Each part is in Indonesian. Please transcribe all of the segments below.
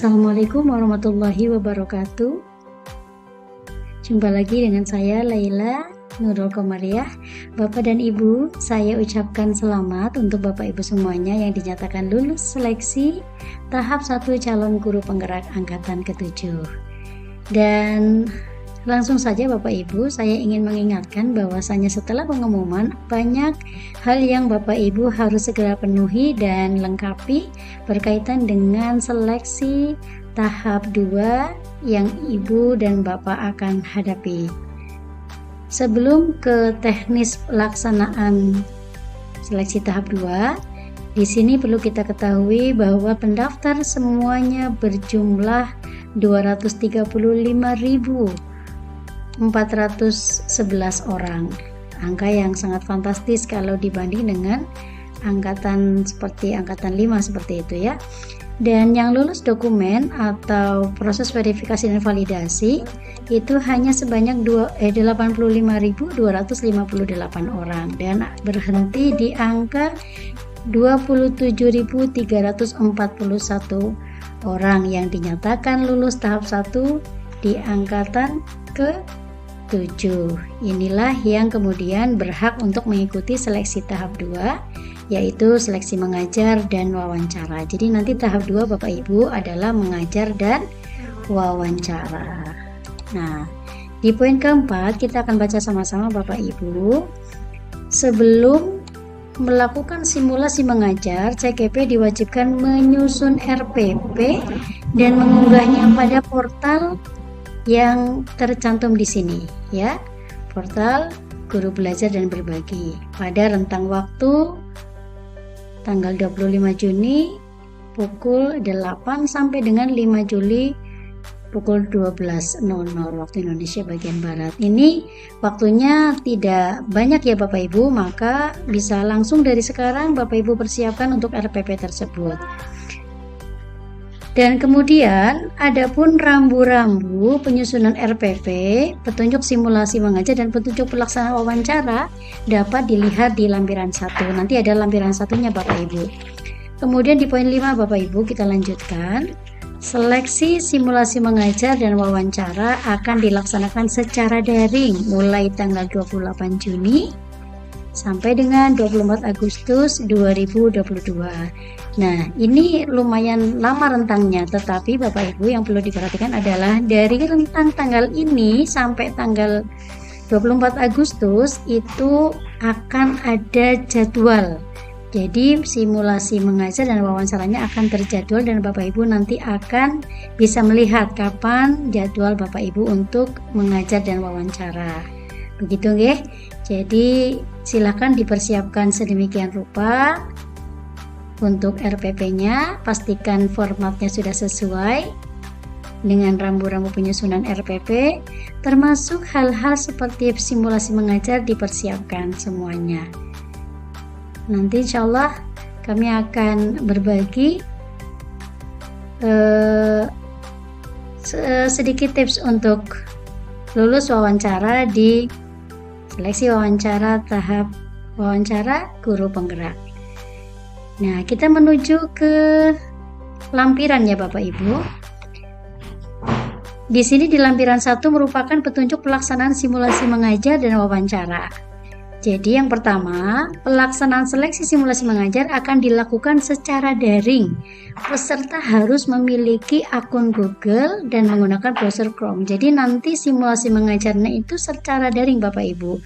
Assalamualaikum warahmatullahi wabarakatuh. Jumpa lagi dengan saya Laila Nurul Komariah. Bapak dan Ibu, saya ucapkan selamat untuk Bapak Ibu semuanya yang dinyatakan lulus seleksi tahap 1 calon guru penggerak angkatan ke-7. Dan langsung saja Bapak Ibu, saya ingin mengingatkan bahwasanya setelah pengumuman banyak hal yang Bapak Ibu harus segera penuhi dan lengkapi berkaitan dengan seleksi tahap 2 yang Ibu dan Bapak akan hadapi. Sebelum ke teknis pelaksanaan seleksi tahap 2, di sini perlu kita ketahui bahwa pendaftar semuanya berjumlah 235.411 orang. Angka yang sangat fantastis kalau dibanding dengan angkatan seperti angkatan 5 seperti itu ya. Dan yang lulus dokumen atau proses verifikasi dan validasi itu hanya sebanyak 85.258 orang dan berhenti di angka 27.341 orang yang dinyatakan lulus tahap 1 di angkatan ke-7. Inilah yang kemudian berhak untuk mengikuti seleksi tahap 2, yaitu seleksi mengajar dan wawancara. Jadi nanti tahap 2 Bapak Ibu adalah mengajar dan wawancara. Nah, di poin keempat kita akan baca sama-sama Bapak Ibu. Sebelum melakukan simulasi mengajar, CKP diwajibkan menyusun RPP dan mengunggahnya pada portal yang tercantum di sini ya. Portal Guru Belajar dan Berbagi pada rentang waktu tanggal 25 Juni pukul 8 sampai dengan 5 Juli pukul 12.00 waktu Indonesia bagian Barat. Ini waktunya tidak banyak ya Bapak Ibu, maka bisa langsung dari sekarang Bapak Ibu persiapkan untuk RPP tersebut. Dan kemudian adapun rambu-rambu penyusunan RPP, petunjuk simulasi mengajar dan petunjuk pelaksanaan wawancara dapat dilihat di lampiran 1. Nanti ada lampiran satunya Bapak Ibu. Kemudian di poin 5 Bapak Ibu kita lanjutkan. Seleksi simulasi mengajar dan wawancara akan dilaksanakan secara daring mulai tanggal 28 Juni sampai dengan 24 Agustus 2022. Nah, ini lumayan lama rentangnya, tetapi Bapak Ibu yang perlu diperhatikan adalah dari rentang tanggal ini sampai tanggal 24 Agustus itu akan ada jadwal. Jadi simulasi mengajar dan wawancaranya akan terjadwal dan Bapak Ibu nanti akan bisa melihat kapan jadwal Bapak Ibu untuk mengajar dan wawancara. Begitu nggih. Jadi silakan dipersiapkan sedemikian rupa untuk RPP-nya, pastikan formatnya sudah sesuai dengan rambu-rambu penyusunan RPP, termasuk hal-hal seperti simulasi mengajar dipersiapkan semuanya. Nanti insya Allah kami akan berbagi sedikit tips untuk lulus wawancara di seleksi wawancara tahap wawancara guru penggerak. Nah, kita menuju ke lampiran ya Bapak Ibu. Di sini di lampiran 1 merupakan petunjuk pelaksanaan simulasi mengajar dan wawancara. Jadi yang pertama, pelaksanaan seleksi simulasi mengajar akan dilakukan secara daring. Peserta harus memiliki akun Google dan menggunakan browser Chrome. Jadi nanti simulasi mengajarnya itu secara daring Bapak Ibu.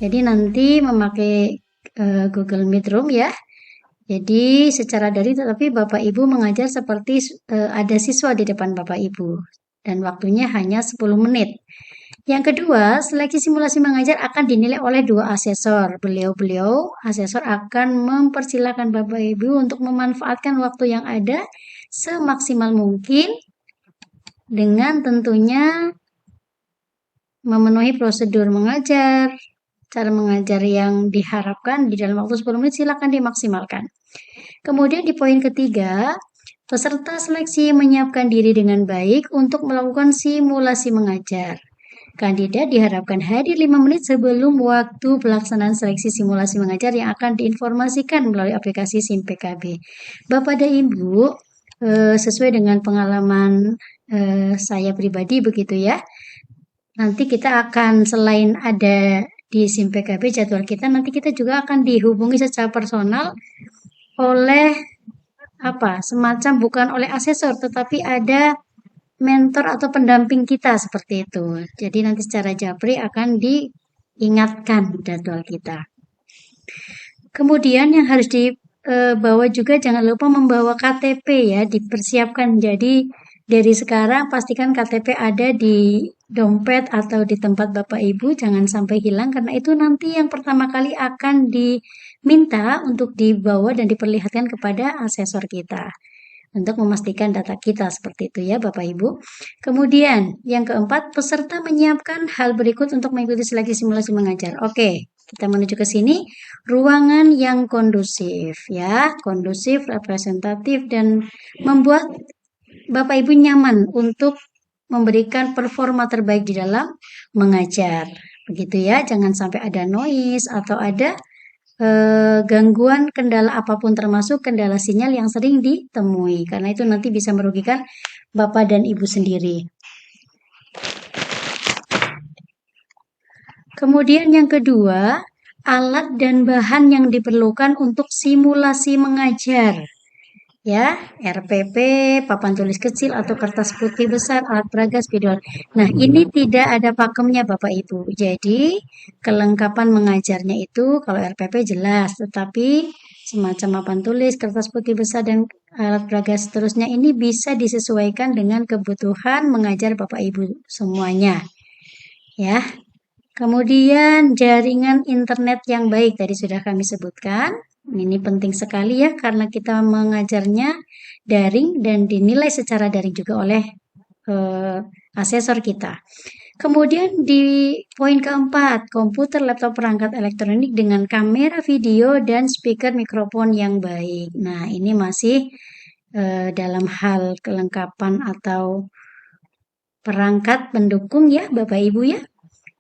Jadi nanti memakai Google Meet Room ya. Jadi secara daring, tetapi Bapak Ibu mengajar seperti ada siswa di depan Bapak Ibu. Dan waktunya hanya 10 menit. Yang kedua, seleksi simulasi mengajar akan dinilai oleh 2 asesor. Beliau-beliau asesor akan mempersilahkan Bapak Ibu untuk memanfaatkan waktu yang ada semaksimal mungkin dengan tentunya memenuhi prosedur mengajar, cara mengajar yang diharapkan di dalam waktu 10 menit silakan dimaksimalkan. Kemudian di poin ketiga, peserta seleksi menyiapkan diri dengan baik untuk melakukan simulasi mengajar. Kandidat diharapkan hadir 5 menit sebelum waktu pelaksanaan seleksi simulasi mengajar yang akan diinformasikan melalui aplikasi SIM PKB. Bapak dan Ibu, sesuai dengan pengalaman saya pribadi begitu ya. Nanti kita akan selain ada di SIM PKB jadwal kita, nanti kita juga akan dihubungi secara personal oleh semacam bukan oleh asesor, tetapi ada mentor atau pendamping kita seperti itu. Jadi nanti secara japri akan diingatkan jadwal kita. Kemudian yang harus dibawa juga jangan lupa membawa KTP ya, dipersiapkan. Jadi dari sekarang pastikan KTP ada di dompet atau di tempat Bapak Ibu, jangan sampai hilang karena itu nanti yang pertama kali akan diminta untuk dibawa dan diperlihatkan kepada asesor kita untuk memastikan data kita seperti itu ya Bapak Ibu. Kemudian yang keempat, peserta menyiapkan hal berikut untuk mengikuti seleksi simulasi mengajar. Oke, kita menuju ke sini, ruangan yang kondusif ya, kondusif, representatif dan membuat Bapak Ibu nyaman untuk memberikan performa terbaik di dalam mengajar. Begitu ya, jangan sampai ada noise atau ada gangguan kendala apapun termasuk kendala sinyal yang sering ditemui karena itu nanti bisa merugikan Bapak dan Ibu sendiri. Kemudian yang kedua, alat dan bahan yang diperlukan untuk simulasi mengajar. Ya, RPP, papan tulis kecil atau kertas putih besar, alat peraga, spidol. Nah, ini tidak ada pakemnya Bapak Ibu. Jadi, kelengkapan mengajarnya itu kalau RPP jelas, tetapi semacam papan tulis, kertas putih besar dan alat peraga seterusnya ini bisa disesuaikan dengan kebutuhan mengajar Bapak Ibu semuanya. Ya. Kemudian jaringan internet yang baik tadi sudah kami sebutkan. Ini penting sekali ya karena kita mengajarnya daring dan dinilai secara daring juga oleh asesor kita. Kemudian di poin keempat, komputer, laptop, perangkat elektronik dengan kamera video dan speaker mikrofon yang baik. Nah, ini masih dalam hal kelengkapan atau perangkat pendukung ya Bapak Ibu ya.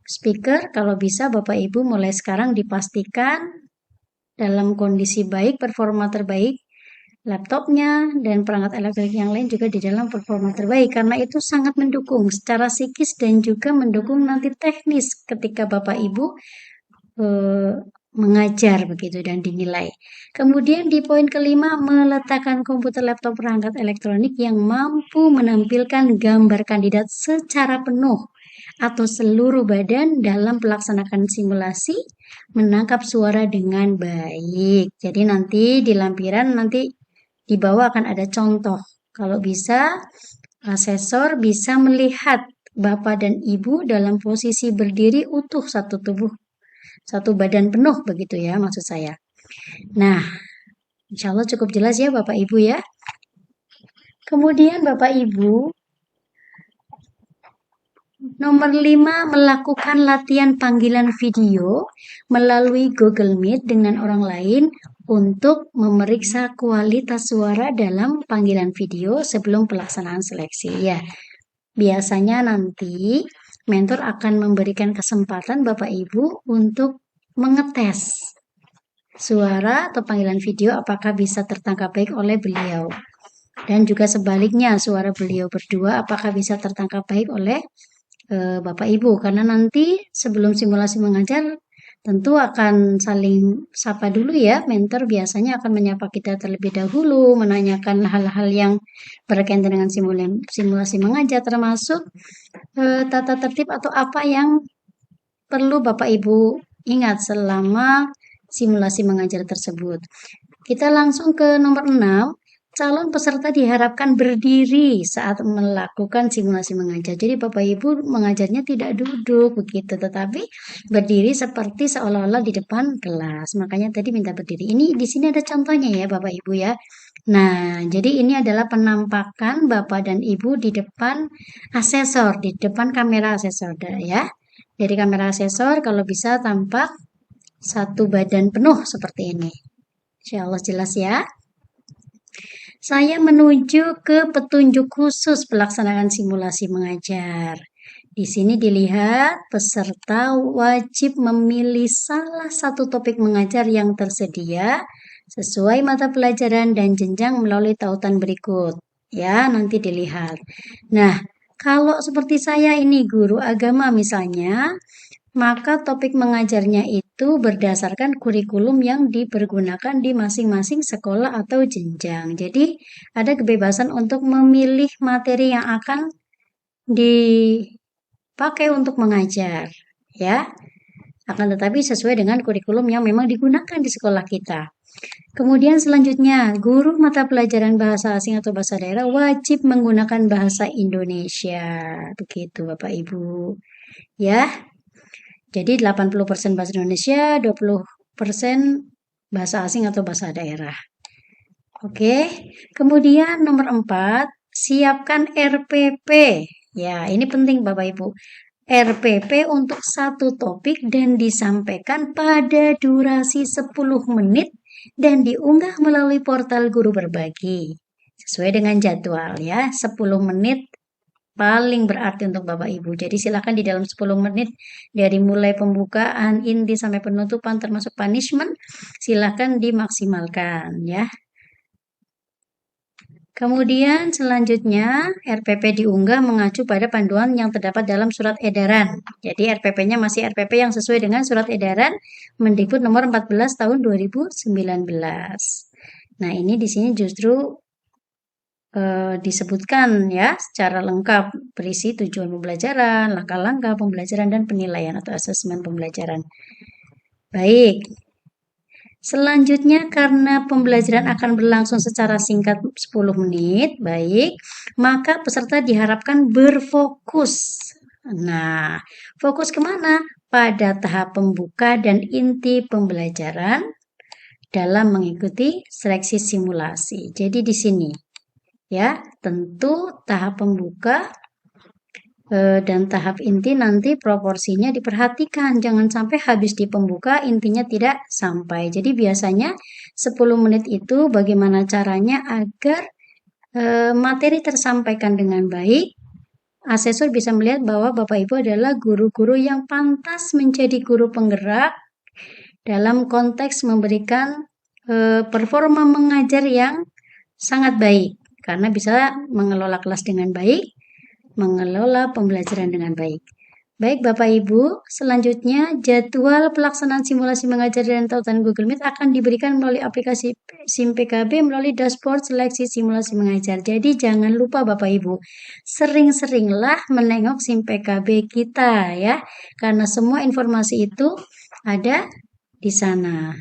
Speaker kalau bisa Bapak Ibu mulai sekarang dipastikan dalam kondisi baik, performa terbaik, laptopnya dan perangkat elektronik yang lain juga di dalam performa terbaik karena itu sangat mendukung secara psikis dan juga mendukung nanti teknis ketika Bapak Ibu mengajar begitu dan dinilai. Kemudian di poin kelima, meletakkan komputer, laptop, perangkat elektronik yang mampu menampilkan gambar kandidat secara penuh atau seluruh badan dalam pelaksanaan simulasi menangkap suara dengan baik. Jadi nanti di lampiran nanti di bawah akan ada contoh. Kalau bisa asesor bisa melihat Bapak dan Ibu dalam posisi berdiri utuh satu tubuh, satu badan penuh begitu ya maksud saya. Nah, insya Allah cukup jelas ya Bapak Ibu ya. Kemudian Bapak Ibu, nomor 5, melakukan latihan panggilan video melalui Google Meet dengan orang lain untuk memeriksa kualitas suara dalam panggilan video sebelum pelaksanaan seleksi. Ya, biasanya nanti mentor akan memberikan kesempatan Bapak Ibu untuk mengetes suara atau panggilan video apakah bisa tertangkap baik oleh beliau. Dan juga sebaliknya, suara beliau berdua apakah bisa tertangkap baik oleh Bapak Ibu, karena nanti sebelum simulasi mengajar tentu akan saling sapa dulu ya, mentor biasanya akan menyapa kita terlebih dahulu, menanyakan hal-hal yang berkaitan dengan simulasi mengajar termasuk tata tertib atau apa yang perlu Bapak Ibu ingat selama simulasi mengajar tersebut. Kita langsung ke nomor 6. Calon peserta diharapkan berdiri saat melakukan simulasi mengajar. Jadi Bapak Ibu mengajarnya tidak duduk begitu, tetapi berdiri seperti seolah-olah di depan kelas. Makanya tadi minta berdiri. Ini di sini ada contohnya ya Bapak Ibu ya. Nah, jadi ini adalah penampakan Bapak dan Ibu di depan asesor, di depan kamera asesor ya. Dari kamera asesor kalau bisa tampak satu badan penuh seperti ini. Insya Allah jelas ya. Saya menuju ke petunjuk khusus pelaksanaan simulasi mengajar. Di sini dilihat peserta wajib memilih salah satu topik mengajar yang tersedia sesuai mata pelajaran dan jenjang melalui tautan berikut. Ya, nanti dilihat. Nah, kalau seperti saya ini guru agama misalnya, maka topik mengajarnya itu berdasarkan kurikulum yang dipergunakan di masing-masing sekolah atau jenjang. Jadi, ada kebebasan untuk memilih materi yang akan dipakai untuk mengajar, ya. Akan tetapi sesuai dengan kurikulum yang memang digunakan di sekolah kita. Kemudian selanjutnya, guru mata pelajaran bahasa asing atau bahasa daerah wajib menggunakan bahasa Indonesia. Begitu Bapak Ibu. Ya, jadi 80% bahasa Indonesia, 20% bahasa asing atau bahasa daerah. Oke, kemudian nomor 4, siapkan RPP. Ya, ini penting Bapak Ibu. RPP untuk satu topik dan disampaikan pada durasi 10 menit dan diunggah melalui portal guru berbagi. Sesuai dengan jadwal ya, 10 menit paling berarti untuk Bapak Ibu. Jadi silakan di dalam 10 menit dari mulai pembukaan, inti sampai penutupan termasuk punishment, silakan dimaksimalkan ya. Kemudian selanjutnya RPP diunggah mengacu pada panduan yang terdapat dalam surat edaran. Jadi RPP-nya masih RPP yang sesuai dengan surat edaran Mendikbud nomor 14 tahun 2019. Nah, ini di sini justru disebutkan ya secara lengkap berisi tujuan pembelajaran, langkah-langkah pembelajaran dan penilaian atau asesmen pembelajaran. Baik. Selanjutnya karena pembelajaran akan berlangsung secara singkat 10 menit, baik, maka peserta diharapkan berfokus. Nah, fokus kemana? Pada tahap pembuka dan inti pembelajaran dalam mengikuti seleksi simulasi. Jadi di sini ya, tentu tahap pembuka dan tahap inti nanti proporsinya diperhatikan. Jangan sampai habis di pembuka intinya tidak sampai. Jadi biasanya 10 menit itu bagaimana caranya agar materi tersampaikan dengan baik. Asesor bisa melihat bahwa Bapak Ibu adalah guru-guru yang pantas menjadi guru penggerak dalam konteks memberikan performa mengajar yang sangat baik. Karena bisa mengelola kelas dengan baik, mengelola pembelajaran dengan baik. Baik Bapak Ibu, selanjutnya jadwal pelaksanaan simulasi mengajar dan tautan Google Meet akan diberikan melalui aplikasi SIM PKB melalui dashboard seleksi simulasi mengajar. Jadi jangan lupa Bapak Ibu, sering-seringlah menengok SIM PKB kita ya, karena semua informasi itu ada di sana.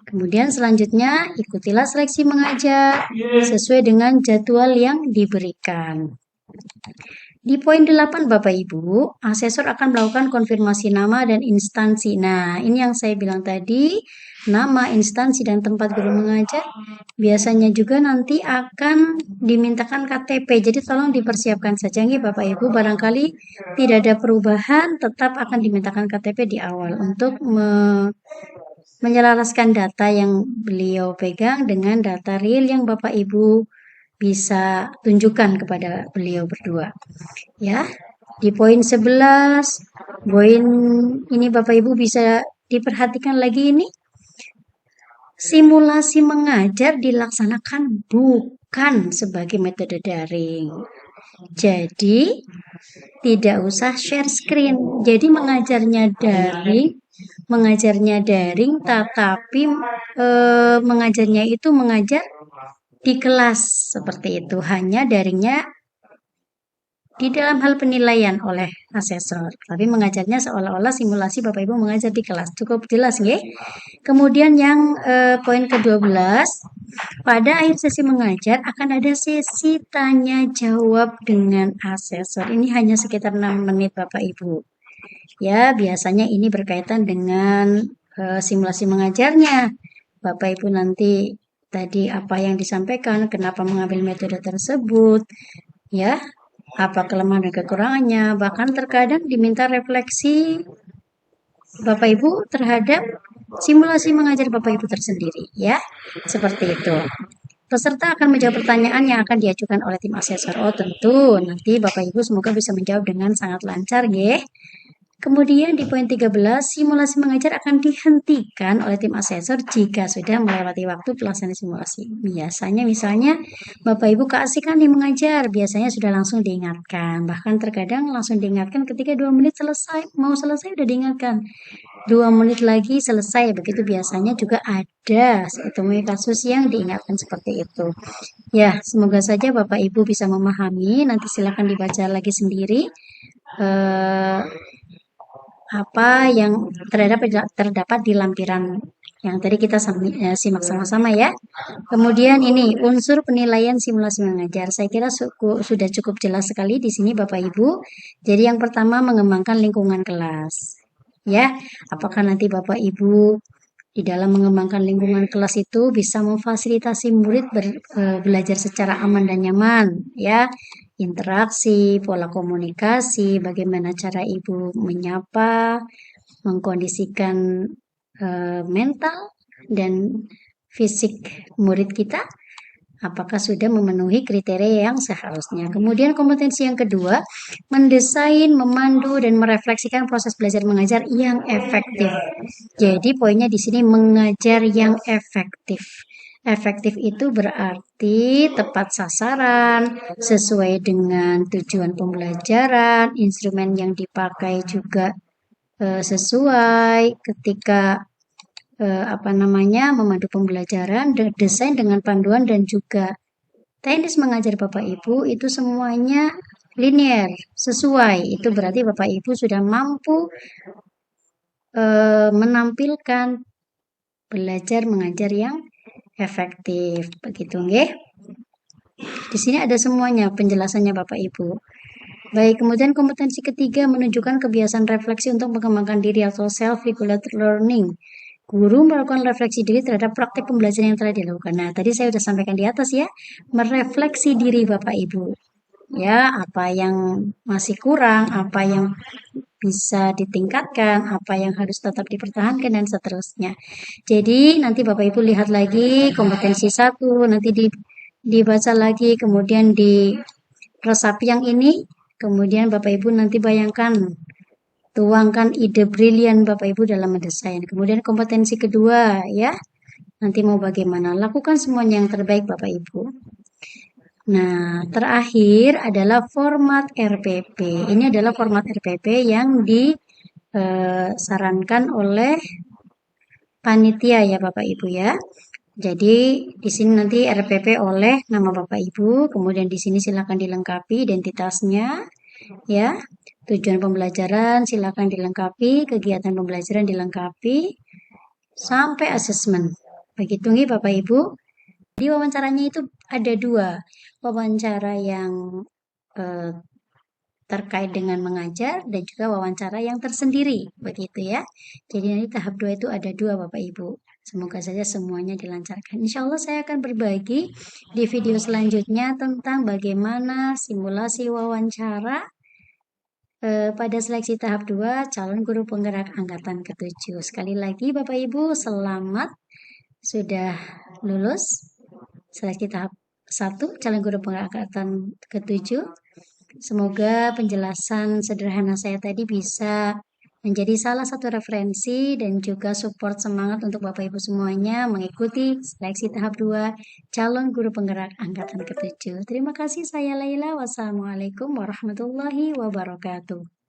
Kemudian selanjutnya ikutilah seleksi mengajar sesuai dengan jadwal yang diberikan. Di poin 8 Bapak Ibu, asesor akan melakukan konfirmasi nama dan instansi. Nah, ini yang saya bilang tadi, nama, instansi, dan tempat guru mengajar biasanya juga nanti akan dimintakan KTP. Jadi tolong dipersiapkan saja nih Bapak Ibu, barangkali tidak ada perubahan, tetap akan dimintakan KTP di awal untuk menyelaraskan data yang beliau pegang dengan data real yang Bapak Ibu bisa tunjukkan kepada beliau berdua. Ya, di poin 11, poin ini Bapak Ibu bisa diperhatikan lagi ini. Simulasi mengajar dilaksanakan bukan sebagai metode daring. Jadi, tidak usah share screen. Jadi mengajarnya daring tetapi mengajarnya itu mengajar di kelas seperti itu, hanya daringnya di dalam hal penilaian oleh asesor, tapi mengajarnya seolah-olah simulasi Bapak Ibu mengajar di kelas. Cukup jelas nggih? Kemudian yang poin ke-12, pada akhir sesi mengajar akan ada sesi tanya jawab dengan asesor. Ini hanya sekitar 6 menit Bapak Ibu. Ya, biasanya ini berkaitan dengan simulasi mengajarnya. Bapak Ibu nanti tadi apa yang disampaikan, kenapa mengambil metode tersebut, ya, apa kelemahan dan kekurangannya, bahkan terkadang diminta refleksi Bapak Ibu terhadap simulasi mengajar Bapak Ibu tersendiri, ya, seperti itu. Peserta akan menjawab pertanyaan yang akan diajukan oleh tim asesor. Oh tentu, nanti Bapak Ibu semoga bisa menjawab dengan sangat lancar, ya. Kemudian di poin 13, simulasi mengajar akan dihentikan oleh tim asesor jika sudah melewati waktu pelaksanaan simulasi. Biasanya misalnya Bapak Ibu keasikan nih mengajar, biasanya sudah langsung diingatkan. Bahkan terkadang langsung diingatkan ketika 2 menit selesai, mau selesai udah diingatkan. 2 menit lagi selesai, begitu biasanya juga ada temui kasus yang diingatkan seperti itu. Ya, semoga saja Bapak Ibu bisa memahami, nanti silakan dibaca lagi sendiri. Apa yang terdapat di lampiran yang tadi kita simak sama-sama ya. Kemudian ini unsur penilaian simulasi mengajar. Saya kira sudah cukup jelas sekali di sini Bapak Ibu. Jadi yang pertama mengembangkan lingkungan kelas. Ya, apakah nanti Bapak Ibu di dalam mengembangkan lingkungan kelas itu bisa memfasilitasi murid belajar secara aman dan nyaman, ya. Interaksi, pola komunikasi, bagaimana cara ibu menyapa, mengkondisikan mental dan fisik murid kita, apakah sudah memenuhi kriteria yang seharusnya. Kemudian kompetensi yang kedua, mendesain, memandu, dan merefleksikan proses belajar mengajar yang efektif. Jadi poinnya di sini mengajar yang efektif. Efektif itu berarti tepat sasaran, sesuai dengan tujuan pembelajaran, instrumen yang dipakai juga sesuai ketika memandu pembelajaran, desain dengan panduan dan juga teknis mengajar Bapak Ibu itu semuanya linear, sesuai. Itu berarti Bapak Ibu sudah mampu menampilkan belajar mengajar yang efektif. Begitu nggih. Di sini ada semuanya penjelasannya Bapak Ibu. Baik, kemudian kompetensi ketiga menunjukkan kebiasaan refleksi untuk mengembangkan diri atau self-regulated learning. Guru melakukan refleksi diri terhadap praktik pembelajaran yang telah dilakukan. Nah, tadi saya sudah sampaikan di atas ya, merefleksi diri Bapak Ibu. Ya, apa yang masih kurang, apa yang bisa ditingkatkan, apa yang harus tetap dipertahankan, dan seterusnya. Jadi, nanti Bapak Ibu lihat lagi kompetensi 1, nanti dibaca lagi, kemudian diresapi yang ini, kemudian Bapak Ibu nanti bayangkan, tuangkan ide brilian Bapak Ibu dalam mendesain. Kemudian kompetensi kedua ya, nanti mau bagaimana, lakukan semuanya yang terbaik Bapak Ibu. Nah, terakhir adalah format RPP. Ini adalah format RPP yang disarankan oleh panitia ya Bapak Ibu ya. Jadi di sini nanti RPP oleh nama Bapak Ibu, kemudian di sini silakan dilengkapi identitasnya ya. Tujuan pembelajaran silakan dilengkapi, kegiatan pembelajaran dilengkapi sampai asesmen. Begitu nih Bapak Ibu. Di wawancaranya itu ada 2. Wawancara yang terkait dengan mengajar dan juga wawancara yang tersendiri, begitu ya. Jadi nanti tahap 2 itu ada 2 Bapak Ibu. Semoga saja semuanya dilancarkan. Insya Allah saya akan berbagi di video selanjutnya tentang bagaimana simulasi wawancara pada seleksi tahap 2 calon guru penggerak angkatan ke-7. Sekali lagi Bapak Ibu, selamat sudah lulus seleksi tahap 1 calon guru penggerak angkatan ke-7. Semoga penjelasan sederhana saya tadi bisa menjadi salah satu referensi dan juga support semangat untuk Bapak Ibu semuanya mengikuti seleksi tahap 2 calon guru penggerak angkatan ke-7. Terima kasih, saya Laila. Wassalamualaikum warahmatullahi wabarakatuh.